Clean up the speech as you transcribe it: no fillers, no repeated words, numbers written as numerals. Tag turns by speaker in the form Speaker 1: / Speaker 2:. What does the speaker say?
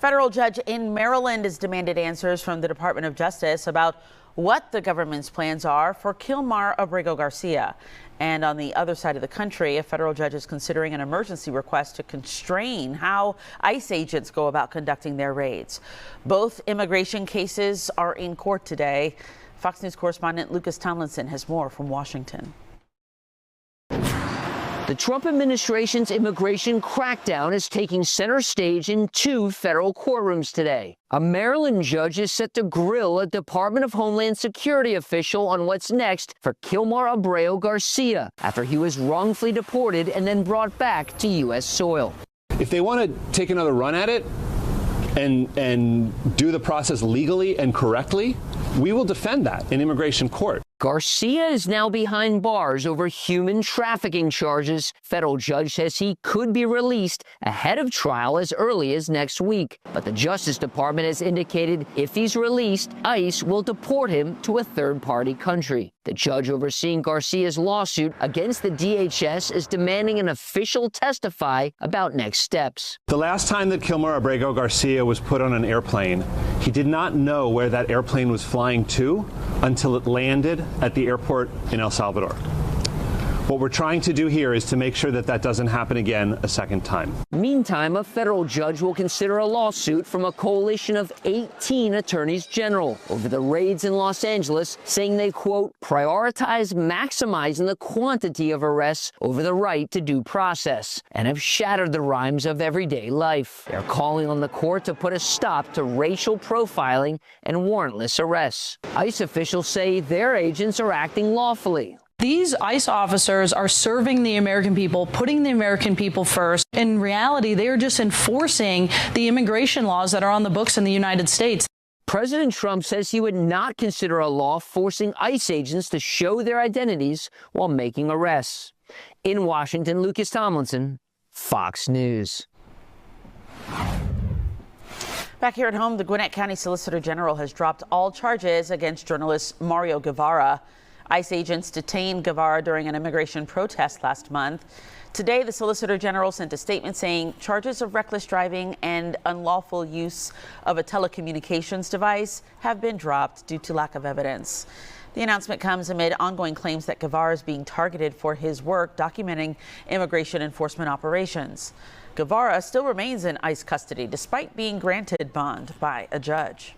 Speaker 1: Federal judge in Maryland has demanded answers from the Department of Justice about what the government's plans are for Kilmar Abrego Garca. And on the other side of the country, a federal judge is considering an emergency request to constrain how ICE agents go about conducting their raids. Both immigration cases are in court today. Fox News correspondent Lucas Tomlinson has more from Washington.
Speaker 2: The Trump administration's immigration crackdown is taking center stage in two federal courtrooms today. A Maryland judge is set to grill a Department of Homeland Security official on what's next for Kilmar Abrego Garca after he was wrongfully deported and then brought back to U.S. soil.
Speaker 3: If they want to take another run at it and do the process legally and correctly, we will defend that in immigration court.
Speaker 2: Garcia is now behind bars over human trafficking charges. Federal judge says he could be released ahead of trial as early as next week. But the Justice Department has indicated if he's released, ICE will deport him to a third-party country. The judge overseeing Garcia's lawsuit against the DHS is demanding an official testify about next steps.
Speaker 3: The last time that Kilmar Abrego Garca was put on an airplane, he did not know where that airplane was flying to until it landed at the airport in El Salvador. What we're trying to do here is to make sure that that doesn't happen again a second time.
Speaker 2: Meantime, a federal judge will consider a lawsuit from a coalition of 18 attorneys general over the raids in Los Angeles, saying they, quote, prioritize maximizing the quantity of arrests over the right to due process and have shattered the rhymes of everyday life. They're calling on the court to put a stop to racial profiling and warrantless arrests. ICE officials say their agents are acting lawfully.
Speaker 4: These ICE officers are serving the American people, putting the American people first. In reality, they are just enforcing the immigration laws that are on the books in the United States.
Speaker 2: President Trump says he would not consider a law forcing ICE agents to show their identities while making arrests. In Washington, Lucas Tomlinson, Fox News.
Speaker 1: Back here at home, the Gwinnett County Solicitor General has dropped all charges against journalist Mario Guevara. ICE agents detained Guevara during an immigration protest last month. Today, the Solicitor General sent a statement saying charges of reckless driving and unlawful use of a telecommunications device have been dropped due to lack of evidence. The announcement comes amid ongoing claims that Guevara is being targeted for his work documenting immigration enforcement operations. Guevara still remains in ICE custody despite being granted bond by a judge.